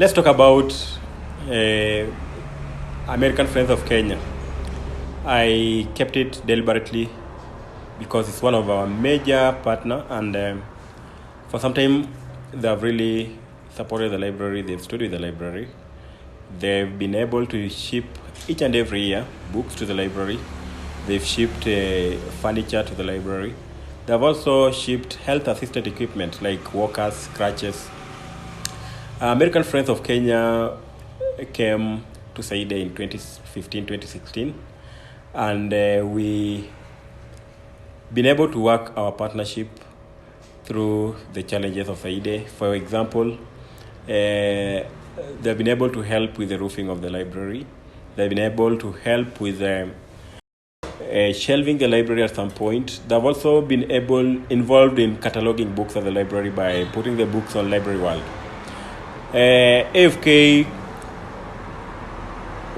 Let's talk about American Friends of Kenya. I kept it deliberately because it's one of our major partner, and for some time they have really supported the library. They've stood with the library. They've been able to ship each and every year books to the library. They've shipped furniture to the library. They've also shipped health assisted equipment like walkers, crutches. American Friends of Kenya came to Saide in 2015-2016, and we been able to work our partnership through the challenges of Saide. For example, they've been able to help with the roofing of the library. They've been able to help with shelving the library at some point. They've also been involved in cataloging books at the library by putting the books on Library World. AFK,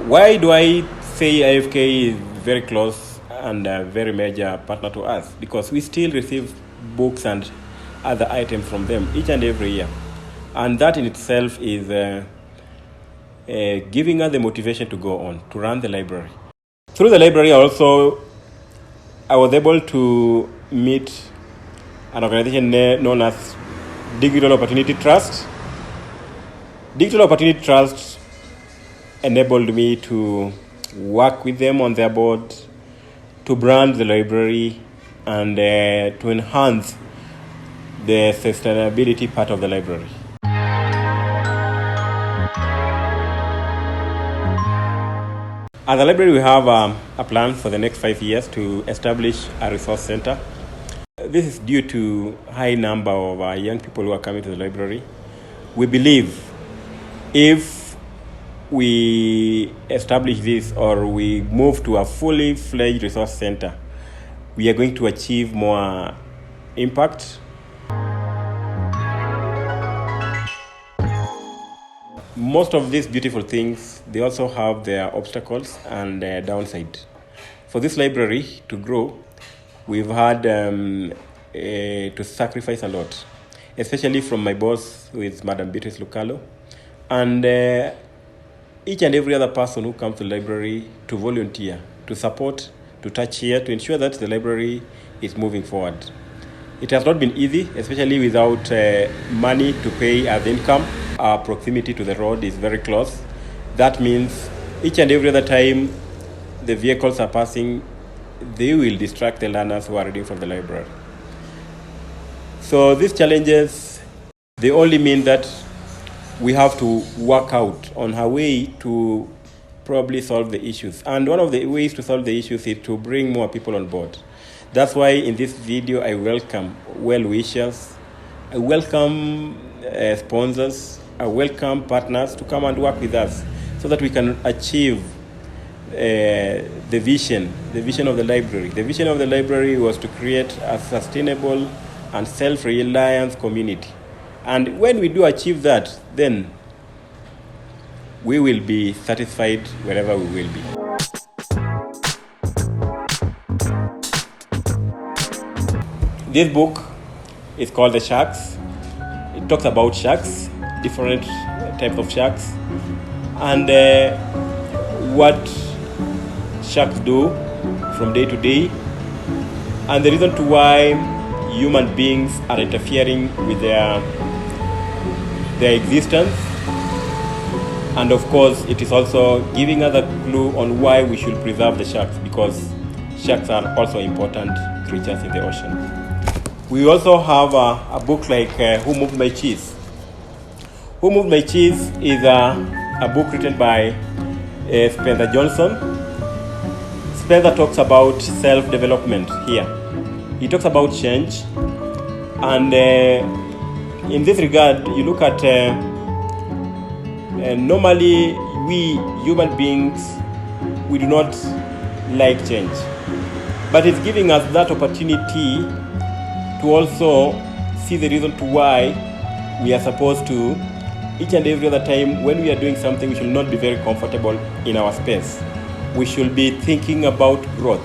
why do I say AFK is very close and a very major partner to us? Because we still receive books and other items from them each and every year. And that in itself is giving us the motivation to go on, to run the library. Through the library also, I was able to meet an organization known as Digital Opportunity Trust. Digital Opportunity Trust enabled me to work with them on their board, to brand the library, and to enhance the sustainability part of the library. At the library, we have a plan for the next 5 years to establish a resource center. This is due to high number of young people who are coming to the library. We believe if we establish this or we move to a fully fledged resource center, we are going to achieve more impact. Most of these beautiful things, they also have their obstacles and their downside. For this library to grow, we've had to sacrifice a lot, especially from my boss, who is Madam Beatrice Lukalo, and each and every other person who comes to the library to volunteer, to support, to touch here, to ensure that the library is moving forward. It has not been easy, especially without money to pay as income. Our proximity to the road is very close. That means each and every other time the vehicles are passing, they will distract the learners who are reading from the library. So these challenges, they only mean that we have to work out on a way to probably solve the issues. And one of the ways to solve the issues is to bring more people on board. That's why in this video, I welcome well-wishers, I welcome sponsors, I welcome partners to come and work with us so that we can achieve the vision of the library. The vision of the library was to create a sustainable and self-reliant community. And when we do achieve that, then we will be satisfied wherever we will be. This book is called The Sharks. It talks about sharks, different types of sharks, and what sharks do from day to day, and the reason to why human beings are interfering with their existence. And of course, it is also giving us a clue on why we should preserve the sharks, because sharks are also important creatures in the ocean. We also have a book like Who Moved My Cheese? Who Moved My Cheese is a book written by Spencer Johnson. Spencer talks about self-development here. He talks about change. And in this regard, you look at normally we human beings, we do not like change. But it's giving us that opportunity to also see the reason to why we are supposed to, each and every other time when we are doing something, we should not be very comfortable in our space. We should be thinking about growth.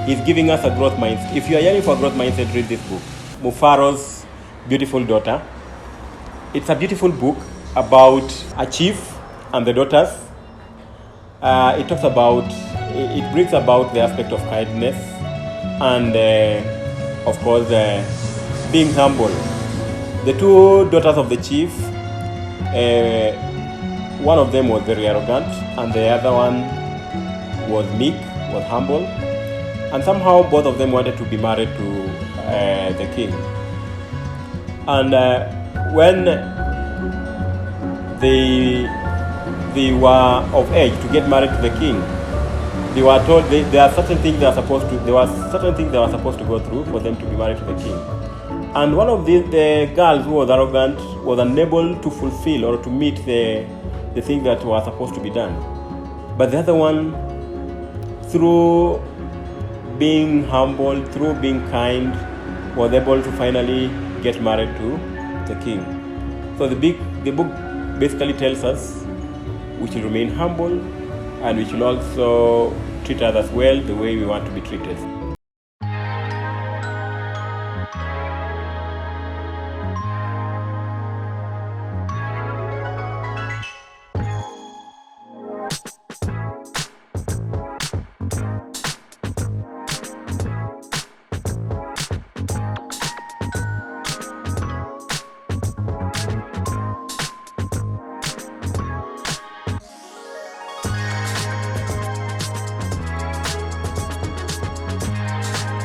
It's giving us a growth mindset. If you are yearning for a growth mindset, read this book, Mufaro's Beautiful Daughter. It's a beautiful book. about a chief and the daughters. It talks about, it brings about the aspect of kindness and of course being humble. The two daughters of the chief, one of them was very arrogant and the other one was meek, was humble, and somehow both of them wanted to be married to the king. And when they were of age to get married to the king, they were told there are certain things they were supposed to go through for them to be married to the king. And one of the girls who was arrogant was unable to fulfill or to meet the things that were supposed to be done. But the other one, through being humble, through being kind, was able to finally get married to the king. So the book basically tells us we should remain humble and we should also treat others well the way we want to be treated.